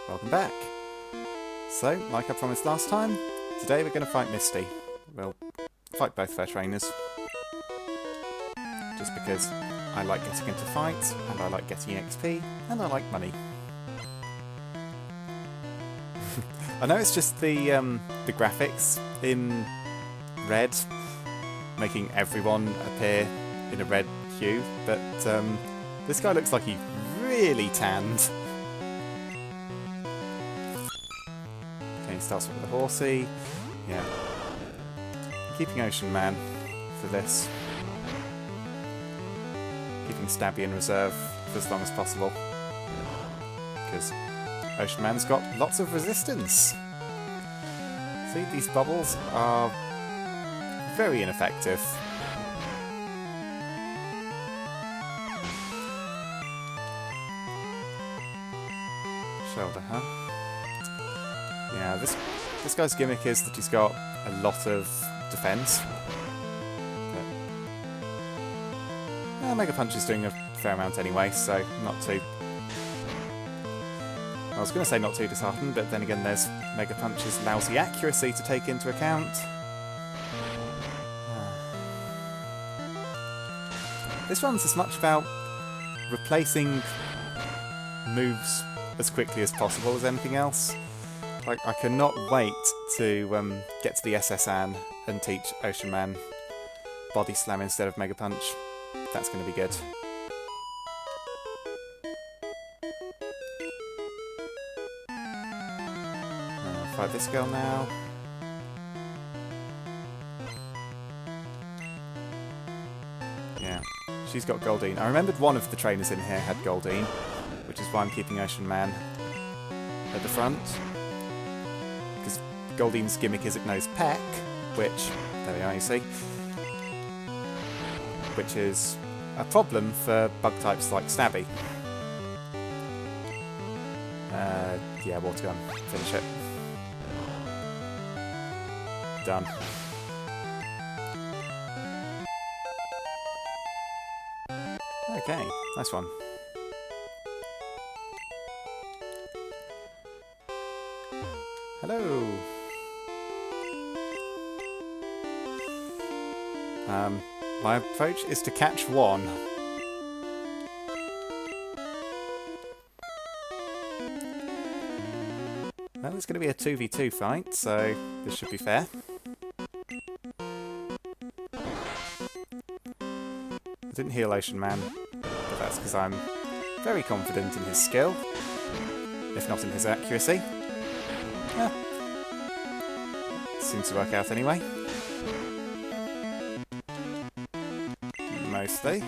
welcome back. So, like I promised last time, today we're going to fight Misty. We'll fight both their trainers. Just because I like getting into fights, and I like getting XP, and I like money. I know it's just the graphics in red, making everyone appear in a red hue, but this guy looks like he really tanned. Okay, he starts with the horsey. Yeah. I'm keeping Ocean Man for this. Keeping Stabby in reserve for as long as possible. Because Ocean Man's got lots of resistance. See, these bubbles are very ineffective. Shoulder, huh? Yeah, this guy's gimmick is that he's got a lot of defense. But, Mega Punch is doing a fair amount anyway, so not too... I was going to say not too disheartened, but then again there's Mega Punch's lousy accuracy to take into account. This one's as much about replacing moves as quickly as possible as anything else. Like, I cannot wait to get to the SSN and teach Ocean Man Body Slam instead of Mega Punch. That's going to be good. Fight this girl now. Yeah, she's got Goldeen. I remembered one of the trainers in here had Goldeen, which is why I'm keeping Ocean Man at the front. Because Goldeen's gimmick is it knows Peck, which, there we are, you see, which is a problem for bug types like Stabby. Yeah, Water Gun. Finish it. Done. Okay, nice one. Hello! My approach is to catch one. Well, it's going to be a 2v2 fight, so this should be fair. I didn't heal Ocean Man, but that's because I'm very confident in his skill, if not in his accuracy. Seems to work out anyway. Mostly.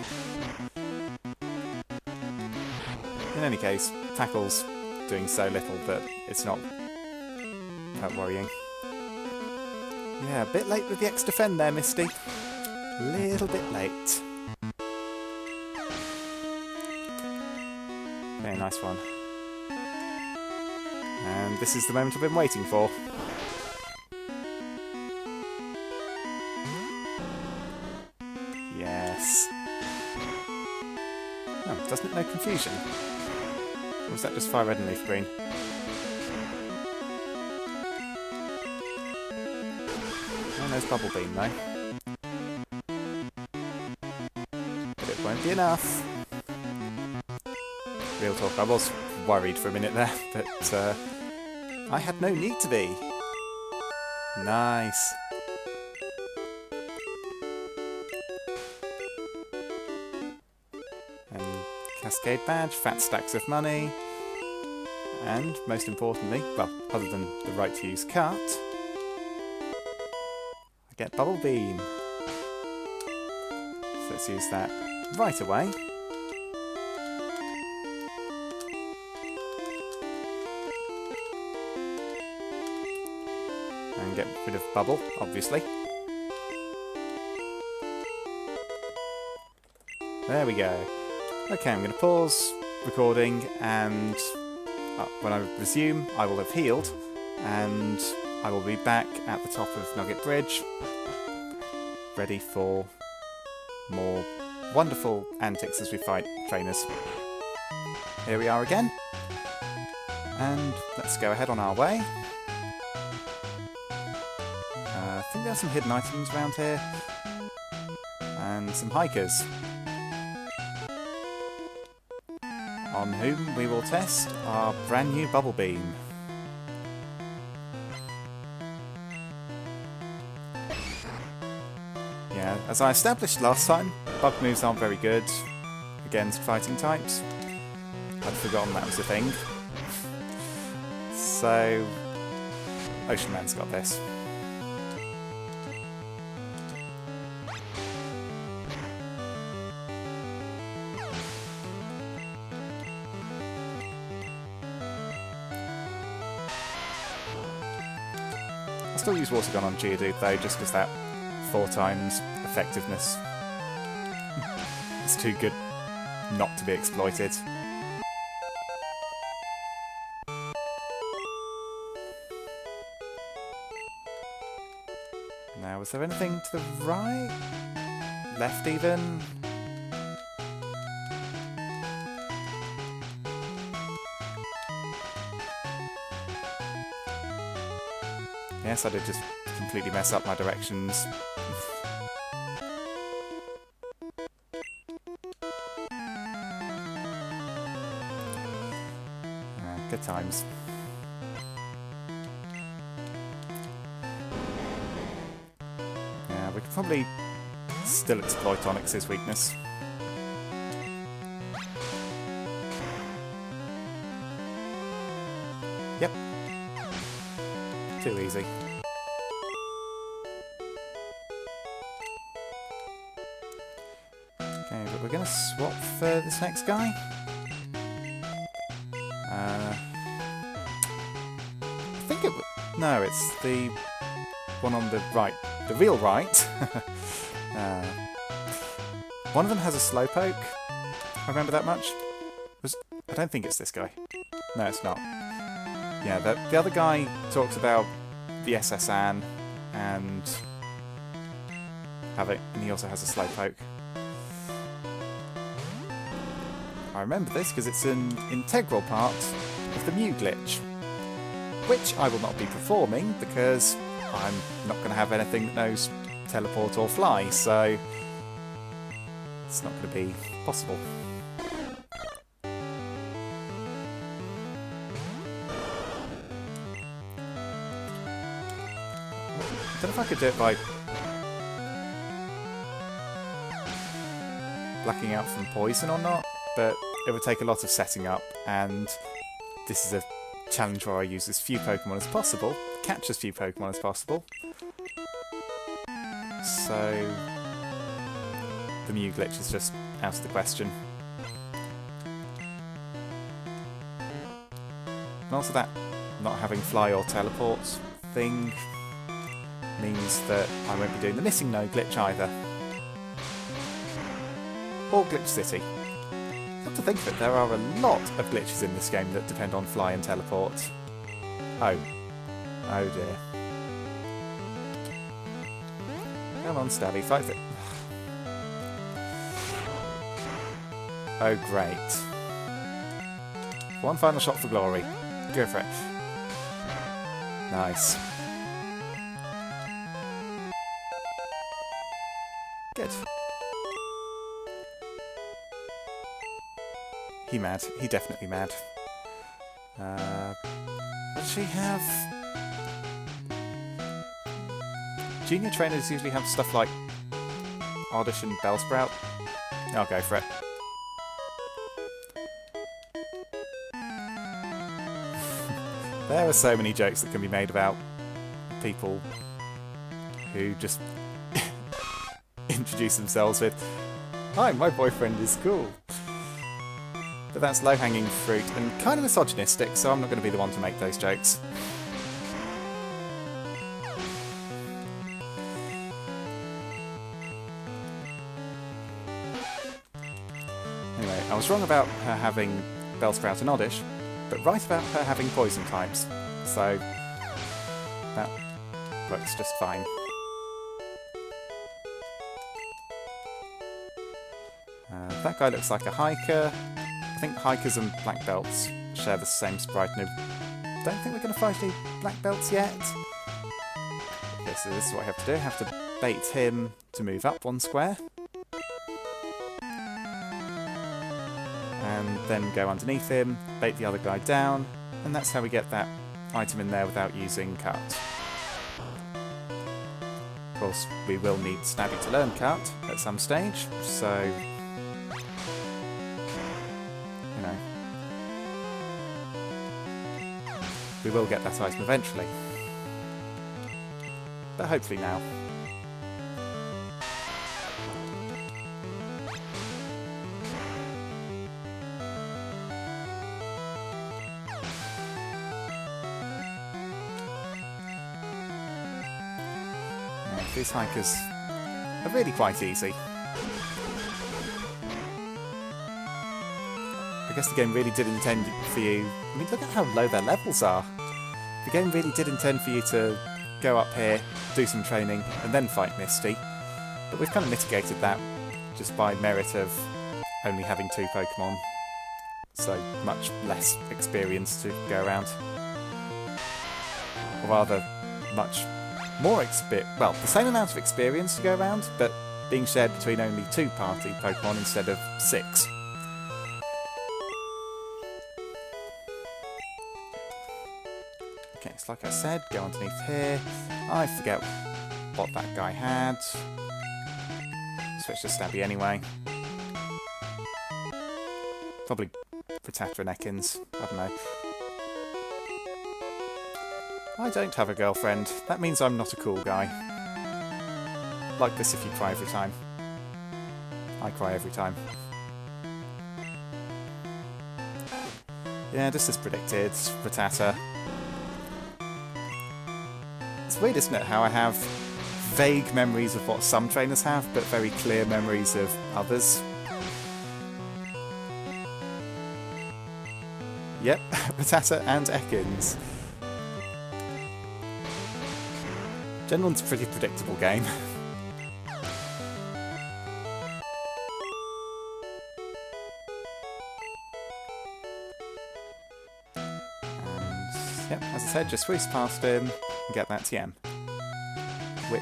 In any case, Tackle's doing so little that it's not that worrying. Yeah, a bit late with the X defend there, Misty. Little bit late. Very nice one. And this is the moment I've been waiting for. Yes. Oh, doesn't it know confusion? Or was that just fire red and leaf green? Oh, there's Bubble Beam though. But it won't be enough. Real talk, I was worried for a minute there, but I had no need to be. Nice. And Cascade Badge, fat stacks of money, and most importantly, well, other than the right to use Cut, I get Bubble Beam. So let's use that right away. And get rid of Bubble, obviously. There we go. Okay, I'm going to pause recording, and when I resume, I will have healed, and I will be back at the top of Nugget Bridge, ready for more wonderful antics as we fight trainers. Here we are again. And let's go ahead on our way. I think there are some hidden items around here. And some hikers. On whom we will test our brand new bubble beam. Yeah, as I established last time, bug moves aren't very good against fighting types. I'd forgotten that was a thing. So, Ocean Man's got this. I still use Water Gun on Geodude though, just because that 4 times effectiveness. It's too good not to be exploited. Now, was there anything to the right? Left even? Yes, I did just completely mess up my directions. Good times. Yeah, we could probably still exploit Onyx's weakness. Yep. Too easy. Okay, but we're going to swap for this next guy. I think it... No, it's the one on the right. The real right. One of them has a Slowpoke. I remember that much. I don't think it's this guy. No, it's not. Yeah, the other guy talks about the SS Anne and he also has a Slowpoke. I remember this because it's an integral part of the Mew glitch, which I will not be performing because I'm not going to have anything that knows teleport or fly, so it's not going to be possible. I don't know if I could do it by blacking out from poison or not, but it would take a lot of setting up, and this is a challenge where I use as few Pokemon as possible, catch as few Pokemon as possible. So the Mew glitch is just out of the question. And also that not having fly or teleport thing means that I won't be doing the missing no glitch either. Or Glitch City. Come to think of it, there are a lot of glitches in this game that depend on fly and teleport. Oh. Oh dear. Come on, Stabby, fight it. Oh, great. One final shot for glory. Go for it. Nice. Good. He mad. He definitely mad. Does she have... Junior trainers usually have stuff like Oddish and Bellsprout. I'll go for it. There are so many jokes that can be made about people who just introduce themselves with, "Hi, my boyfriend is cool." But that's low-hanging fruit and kind of misogynistic, so I'm not going to be the one to make those jokes. Anyway, I was wrong about her having Bellsprout and Oddish, but right about her having poison types, so that works just fine. That guy looks like a hiker. I think hikers and black belts share the same sprite. No, don't think we're going to fight any black belts yet. Okay, so this is what I have to do. I have to bait him to move up 1 square. And then go underneath him, bait the other guy down, and that's how we get that item in there without using cut. Of course, we will need Stabby to learn cut at some stage, so... you know... we will get that item eventually. But hopefully now. These hikers are really quite easy. I guess the game really did intend for you... I mean, look at how low their levels are. The game really did intend for you to go up here, do some training, and then fight Misty. But we've kind of mitigated that just by merit of only having 2 Pokémon. So much less experience to go around. Or rather, much more well, the same amount of experience to go around, but being shared between only 2 party Pokémon instead of 6. Okay, so like I said, go underneath here. I forget what that guy had. Switch to Stabby anyway. Probably Frittata and Ekans, I don't know. I don't have a girlfriend. That means I'm not a cool guy. Like this if you cry every time. I cry every time. Yeah, just as predicted, Frittata. It's weird, isn't it, how I have vague memories of what some trainers have, but very clear memories of others. Yep, Frittata and Ekans. Gen 1's a pretty predictable game. And, yep, as I said, just whiz past him and get that TM. Which,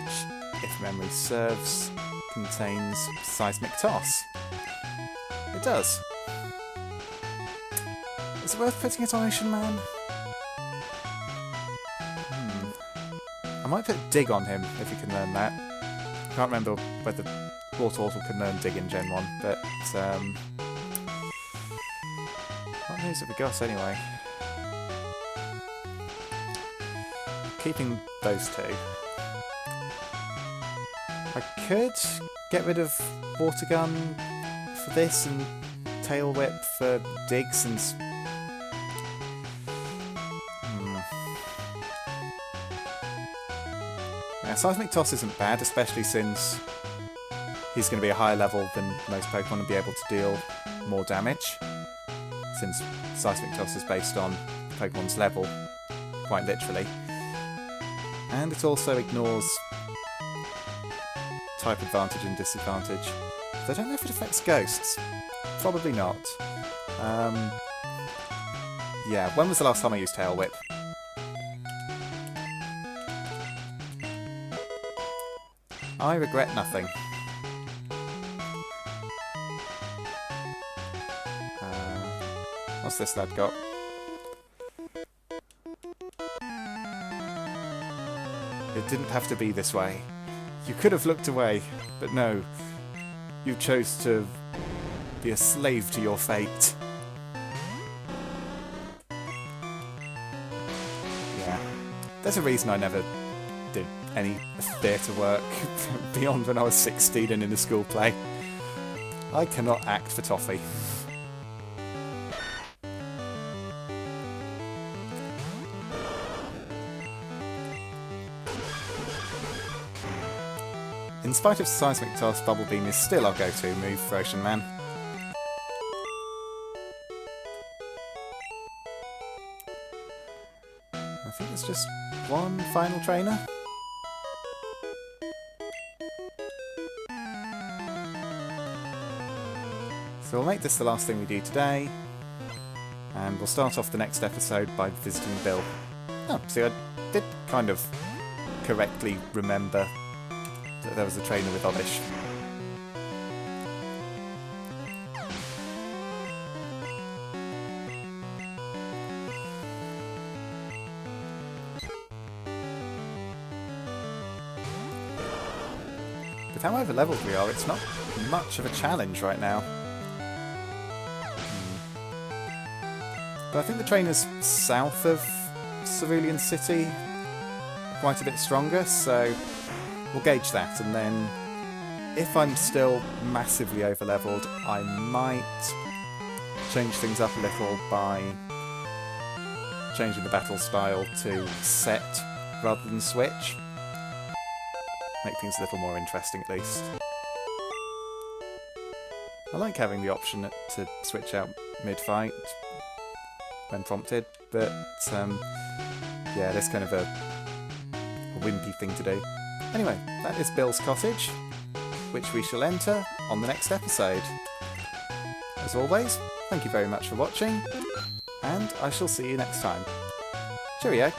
if memory serves, contains Seismic Toss. It does. Is it worth putting it on Ocean Man? I might put Dig on him if he can learn that. I can't remember whether Water Waddle can learn Dig in Gen 1, but what moves have we got anyway? Keeping those 2. I could get rid of Water Gun for this and Tail Whip for Digs and... Seismic Toss isn't bad, especially since he's going to be a higher level than most Pokemon and be able to deal more damage. Since Seismic Toss is based on Pokemon's level, quite literally. And it also ignores type advantage and disadvantage. So I don't know if it affects ghosts. Probably not. Yeah, when was the last time I used Tail Whip? I regret nothing. What's this lad got? It didn't have to be this way. You could have looked away, but no. You chose to be a slave to your fate. Yeah. There's a reason I never did any theatre work beyond when I was 16 and in a school play. I cannot act for toffee. In spite of Seismic Toss, Bubble Beam is still our go-to move for Ocean Man. I think there's just one final trainer. So we'll make this the last thing we do today. And we'll start off the next episode by visiting Bill. Oh, see, I did kind of correctly remember that there was a trainer with Oddish. With how over-leveled we are, it's not much of a challenge right now. But I think the trainers south of Cerulean City are quite a bit stronger, so we'll gauge that, and then if I'm still massively over-leveled, I might change things up a little by changing the battle style to set rather than switch. Make things a little more interesting, at least. I like having the option to switch out mid-fight when prompted, but yeah, that's kind of a wimpy thing to do. Anyway, that is Bill's cottage, which we shall enter on the next episode. As always, thank you very much for watching, and I shall see you next time. Cheerio!